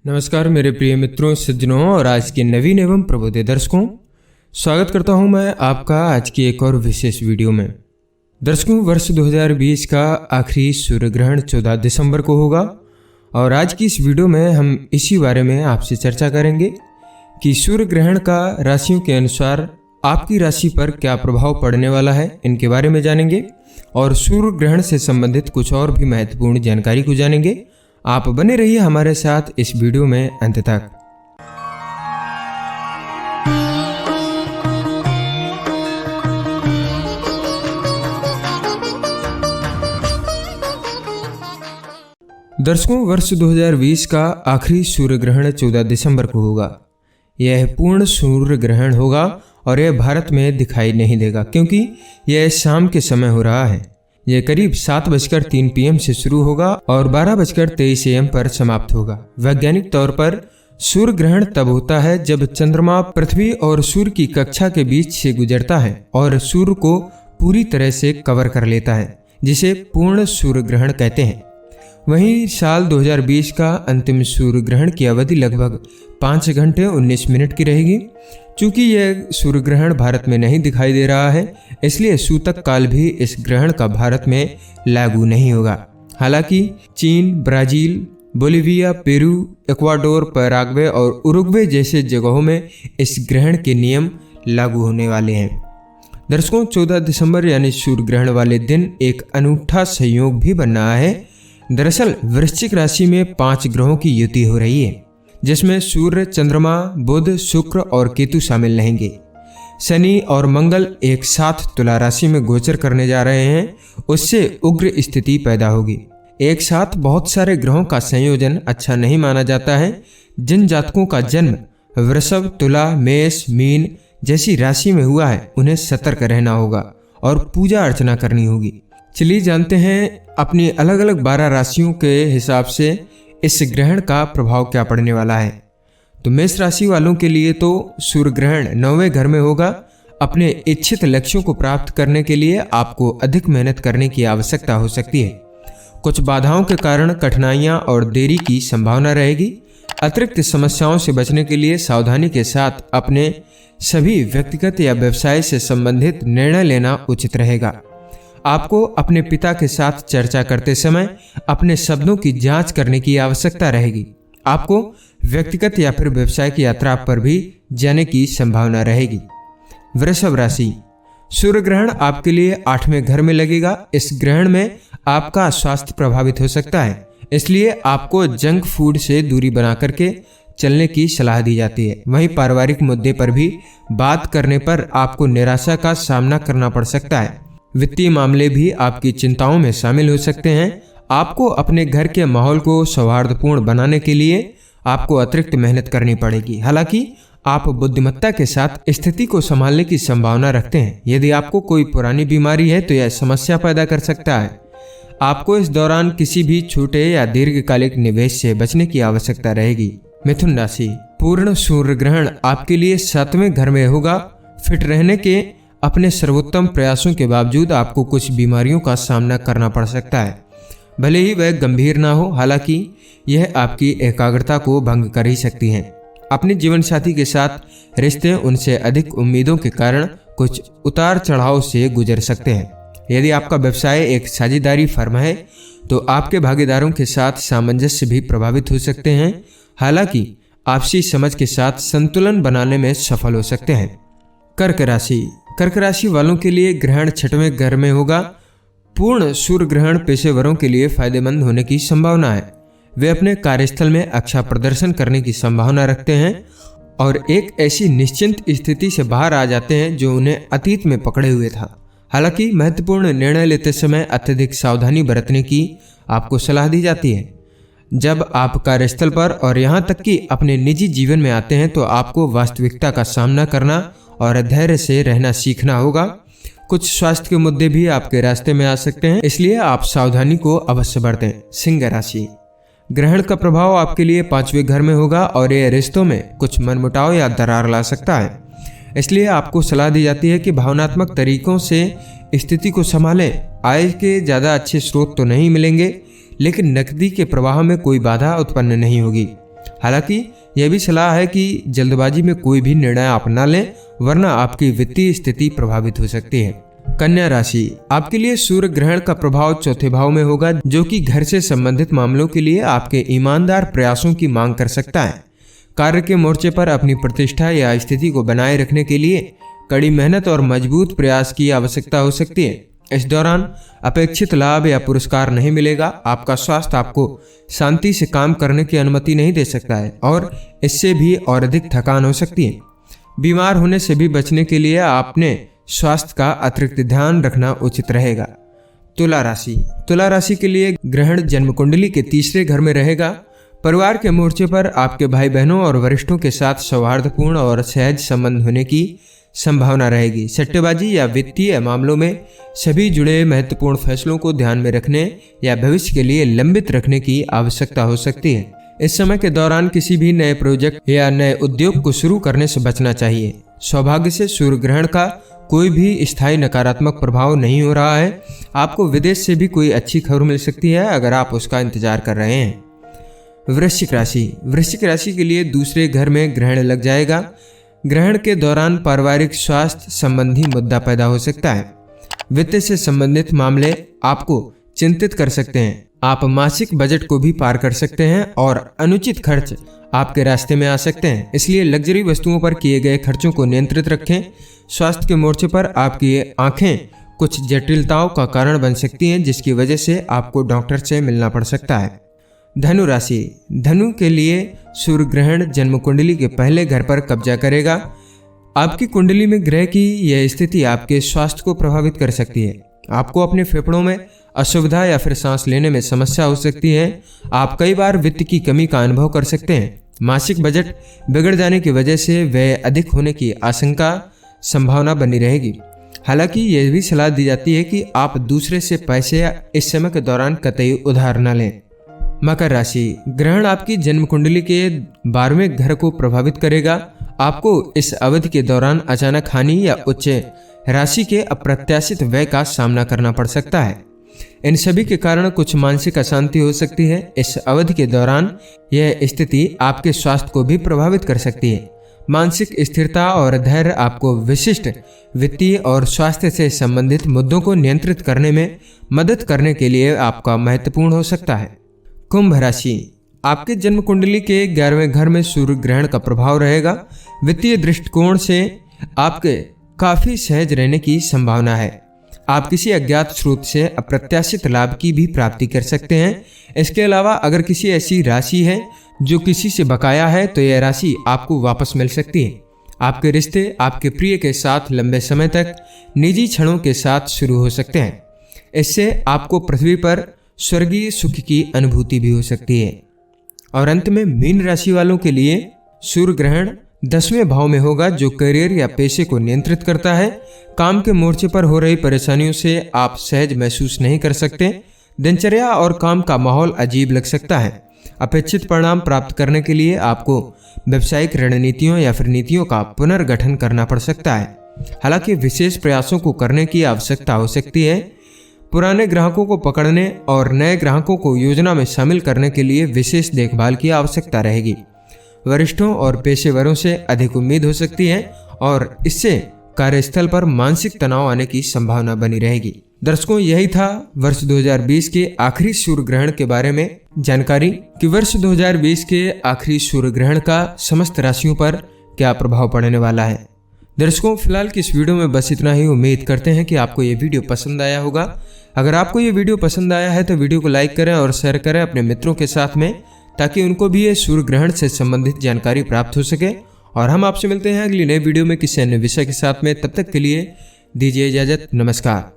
नमस्कार मेरे प्रिय मित्रों, सज्जनों और आज के नवीन एवं प्रबोधित दर्शकों, स्वागत करता हूं मैं आपका आज की एक और विशेष वीडियो में। दर्शकों, वर्ष 2020 का आखिरी सूर्य ग्रहण 14 दिसंबर को होगा और आज की इस वीडियो में हम इसी बारे में आपसे चर्चा करेंगे कि सूर्य ग्रहण का राशियों के अनुसार आपकी राशि पर क्या प्रभाव पड़ने वाला है। इनके बारे में जानेंगे और सूर्य ग्रहण से संबंधित कुछ और भी महत्वपूर्ण जानकारी को जानेंगे। आप बने रहिए हमारे साथ इस वीडियो में अंत तक। दर्शकों, वर्ष 2020 का आखिरी सूर्य ग्रहण 14 दिसंबर को होगा। यह पूर्ण सूर्य ग्रहण होगा और यह भारत में दिखाई नहीं देगा क्योंकि यह शाम के समय हो रहा है। यह करीब 7:03 PM से शुरू होगा और 12:23 AM पर समाप्त होगा। वैज्ञानिक तौर पर सूर्य ग्रहण तब होता है जब चंद्रमा पृथ्वी और सूर्य की कक्षा के बीच से गुजरता है और सूर्य को पूरी तरह से कवर कर लेता है, जिसे पूर्ण सूर्य ग्रहण कहते हैं। वहीं साल 2020 का अंतिम सूर्य ग्रहण की अवधि लगभग 5 घंटे 19 मिनट की रहेगी। चूंकि यह सूर्य ग्रहण भारत में नहीं दिखाई दे रहा है, इसलिए सूतक काल भी इस ग्रहण का भारत में लागू नहीं होगा। हालांकि चीन, Brazil, Bolivia, Peru, Ecuador, Paraguay और उरुग्वे जैसे जगहों में इस ग्रहण के नियम लागू होने वाले हैं। दर्शकों, 14 दिसंबर यानी सूर्य ग्रहण वाले दिन एक अनूठा संयोग भी बन रहा है। दरअसल वृश्चिक राशि में 5 ग्रहों की युति हो रही है, जिसमें सूर्य, चंद्रमा, बुध, शुक्र और केतु शामिल रहेंगे। शनि और मंगल एक साथ तुला राशि में गोचर करने जा रहे हैं, उससे उग्र स्थिति पैदा होगी। एक साथ बहुत सारे ग्रहों का संयोजन अच्छा नहीं माना जाता है। जिन जातकों का जन्म वृषभ, तुला, मेष, मीन जैसी राशि में हुआ है, उन्हें सतर्क रहना होगा और पूजा अर्चना करनी होगी। चलिए जानते हैं अपनी अलग अलग 12 राशियों के हिसाब से इस ग्रहण का प्रभाव क्या पड़ने वाला है। तो मेष राशि वालों के लिए तो सूर्य ग्रहण 9वें घर में होगा। अपने इच्छित लक्ष्यों को प्राप्त करने के लिए आपको अधिक मेहनत करने की आवश्यकता हो सकती है। कुछ बाधाओं के कारण कठिनाइयां और देरी की संभावना रहेगी। अतिरिक्त समस्याओं से बचने के लिए सावधानी के साथ अपने सभी व्यक्तिगत या व्यवसाय से संबंधित निर्णय लेना उचित रहेगा। आपको अपने पिता के साथ चर्चा करते समय अपने शब्दों की जांच करने की आवश्यकता रहेगी। आपको व्यक्तिगत या फिर व्यवसाय की यात्रा पर भी जाने की संभावना रहेगी। वृषभ राशि, सूर्य ग्रहण आपके लिए 8वें घर में लगेगा। इस ग्रहण में आपका स्वास्थ्य प्रभावित हो सकता है, इसलिए आपको जंक फूड से दूरी बना करके चलने की सलाह दी जाती है। वहीं पारिवारिक मुद्दे पर भी बात करने पर आपको निराशा का सामना करना पड़ सकता है। वित्तीय मामले भी आपकी चिंताओं में शामिल हो सकते हैं। आपको अपने घर के माहौल को सौहार्दपूर्ण बनाने के लिए आपको अतिरिक्त मेहनत करनी पड़ेगी। हालांकि आप बुद्धिमत्ता के साथ स्थिति को संभालने की संभावना रखते हैं। यदि आपको कोई पुरानी बीमारी है तो यह समस्या पैदा कर सकता है। आपको इस दौरान किसी भी छोटे या दीर्घकालिक निवेश से बचने की आवश्यकता रहेगी। मिथुन राशि, पूर्ण सूर्य ग्रहण आपके लिए 7वें घर में होगा। फिट रहने के अपने सर्वोत्तम प्रयासों के बावजूद आपको कुछ बीमारियों का सामना करना पड़ सकता है, भले ही वह गंभीर ना हो। हालांकि यह आपकी एकाग्रता को भंग कर ही सकती हैं। अपने जीवन साथी के साथ रिश्ते उनसे अधिक उम्मीदों के कारण कुछ उतार चढ़ाव से गुजर सकते हैं। यदि आपका व्यवसाय एक साझेदारी फर्म है तो आपके भागीदारों के साथ सामंजस्य भी प्रभावित हो सकते हैं। हालांकि आपसी समझ के साथ संतुलन बनाने में सफल हो सकते हैं। कर्क राशि, कर्क राशि वालों के लिए ग्रहण 6वें घर में होगा। पूर्ण सूर्य ग्रहण पेशेवरों के लिए फायदेमंद होने की संभावना है। वे अपने कार्यस्थल में अच्छा प्रदर्शन करने की संभावना रखते हैं और एक ऐसी निश्चिंत स्थिति से बाहर आ जाते हैं जो उन्हें अतीत में पकड़े हुए था। हालांकि महत्वपूर्ण निर्णय लेते समय अत्यधिक सावधानी बरतने की आपको सलाह दी जाती है। जब आप कार्यस्थल पर और यहाँ तक कि अपने निजी जीवन में आते हैं तो आपको वास्तविकता का सामना करना और धैर्य से रहना सीखना होगा। कुछ स्वास्थ्य के मुद्दे भी आपके रास्ते में आ सकते हैं, इसलिए आप सावधानी को अवश्य बरतें। सिंह राशि, ग्रहण का प्रभाव आपके लिए 5वें घर में होगा और यह रिश्तों में कुछ मनमुटाव या दरार ला सकता है। इसलिए आपको सलाह दी जाती है कि भावनात्मक तरीकों से स्थिति को संभालें। आय के ज़्यादा अच्छे स्रोत तो नहीं मिलेंगे, लेकिन नकदी के प्रवाह में कोई बाधा उत्पन्न नहीं होगी। हालांकि यह भी सलाह है कि जल्दबाजी में कोई भी निर्णय आप न लें, वरना आपकी वित्तीय स्थिति प्रभावित हो सकती है। कन्या राशि, आपके लिए सूर्य ग्रहण का प्रभाव चौथे भाव में होगा, जो कि घर से संबंधित मामलों के लिए आपके ईमानदार प्रयासों की मांग कर सकता है। कार्य के मोर्चे पर अपनी प्रतिष्ठा या स्थिति को बनाए रखने के लिए कड़ी मेहनत और मजबूत प्रयास की आवश्यकता हो सकती है। इस दौरान अपेक्षित लाभ या पुरस्कार नहीं मिलेगा। आपका स्वास्थ्य आपको शांति से काम करने की अनुमति नहीं दे सकता है और इससे भी और अधिक थकान हो सकती है। बीमार होने से भी बचने के लिए आपने स्वास्थ्य का अतिरिक्त ध्यान रखना उचित रहेगा। तुला राशि के लिए ग्रहण जन्म कुंडली के तीसरे घर में रहेगा। परिवार के मोर्चे पर आपके भाई बहनों और वरिष्ठों के साथ सौहार्दपूर्ण और सहज संबंध होने की संभावना रहेगी। सट्टेबाजी या वित्तीय मामलों में सभी जुड़े महत्वपूर्ण फैसलों को ध्यान में रखने या भविष्य के लिए लंबित रखने की आवश्यकता हो सकती है। इस समय के दौरान किसी भी नए प्रोजेक्ट या नए उद्योग को शुरू करने से बचना चाहिए। सौभाग्य से सूर्य ग्रहण का कोई भी स्थायी नकारात्मक प्रभाव नहीं हो रहा है। आपको विदेश से भी कोई अच्छी खबर मिल सकती है अगर आप उसका इंतजार कर रहे हैं। वृश्चिक राशि के लिए दूसरे घर में ग्रहण लग जाएगा। ग्रहण के दौरान पारिवारिक स्वास्थ्य संबंधी मुद्दा पैदा हो सकता है। वित्त से संबंधित मामले आपको चिंतित कर सकते हैं। आप मासिक बजट को भी पार कर सकते हैं और अनुचित खर्च आपके रास्ते में आ सकते हैं। इसलिए लग्जरी वस्तुओं पर किए गए खर्चों को नियंत्रित रखें। स्वास्थ्य के मोर्चे पर आपकी आंखें कुछ जटिलताओं का कारण बन सकती हैं, जिसकी वजह से आपको डॉक्टर से मिलना पड़ सकता है। धनु के लिए सूर्य ग्रहण जन्म कुंडली के पहले घर पर कब्जा करेगा। आपकी कुंडली में ग्रह की यह स्थिति आपके स्वास्थ्य को प्रभावित कर सकती है। आपको अपने फेफड़ों में असुविधा या फिर सांस लेने में समस्या हो सकती है। आप कई बार वित्त की कमी का अनुभव कर सकते हैं। मासिक बजट बिगड़ जाने की वजह से व्यय अधिक होने की संभावना बनी रहेगी। हालांकि यह भी सलाह दी जाती है कि आप दूसरे से पैसे इस समय के दौरान कतई उधार न लें। मकर राशि, ग्रहण आपकी जन्म कुंडली के 12वें घर को प्रभावित करेगा। आपको इस अवधि के दौरान अचानक हानि या उच्च राशि के अप्रत्याशित व्यय का सामना करना पड़ सकता है। इन सभी के कारण कुछ मानसिक अशांति हो सकती है। इस अवधि के दौरान यह स्थिति आपके स्वास्थ्य को भी प्रभावित कर सकती है। मानसिक स्थिरता और धैर्य आपको विशिष्ट वित्तीय और स्वास्थ्य से संबंधित मुद्दों को नियंत्रित करने में मदद करने के लिए आपका महत्वपूर्ण हो सकता है। कुंभ राशि, आपके जन्म कुंडली के 11वें घर में सूर्य ग्रहण का प्रभाव रहेगा। वित्तीय दृष्टिकोण से आपके काफी सहज रहने की संभावना है। आप किसी अज्ञात स्रोत से अप्रत्याशित लाभ की भी प्राप्ति कर सकते हैं। इसके अलावा अगर किसी ऐसी राशि है जो किसी से बकाया है तो यह राशि आपको वापस मिल सकती है। आपके रिश्ते आपके प्रिय के साथ लंबे समय तक निजी क्षणों के साथ शुरू हो सकते हैं। इससे आपको पृथ्वी पर स्वर्गीय सुख की अनुभूति भी हो सकती है। और अंत में मीन राशि वालों के लिए सूर्य ग्रहण 10वें भाव में होगा, जो करियर या पेशे को नियंत्रित करता है। काम के मोर्चे पर हो रही परेशानियों से आप सहज महसूस नहीं कर सकते। दिनचर्या और काम का माहौल अजीब लग सकता है। अपेक्षित परिणाम प्राप्त करने के लिए आपको व्यावसायिक रणनीतियों या फिर नीतियों का पुनर्गठन करना पड़ सकता है। हालांकि विशेष प्रयासों को करने की आवश्यकता हो सकती है। पुराने ग्राहकों को पकड़ने और नए ग्राहकों को योजना में शामिल करने के लिए विशेष देखभाल की आवश्यकता रहेगी। वरिष्ठों और पेशेवरों से अधिक उम्मीद हो सकती है और इससे कार्यस्थल पर मानसिक तनाव आने की संभावना बनी रहेगी। दर्शकों, यही था वर्ष 2020 के आखिरी सूर्य ग्रहण के बारे में जानकारी कि वर्ष 2020 के आखिरी सूर्य ग्रहण का समस्त राशियों पर क्या प्रभाव पड़ने वाला है। दर्शकों, फिलहाल की इस वीडियो में बस इतना ही। उम्मीद करते हैं कि आपको ये वीडियो पसंद आया होगा। अगर आपको ये वीडियो पसंद आया है तो वीडियो को लाइक करें और शेयर करें अपने मित्रों के साथ में, ताकि उनको भी ये सूर्य ग्रहण से संबंधित जानकारी प्राप्त हो सके। और हम आपसे मिलते हैं अगली नई वीडियो में किसी अन्य विषय के साथ में। तब तक के लिए दीजिए इजाजत। नमस्कार।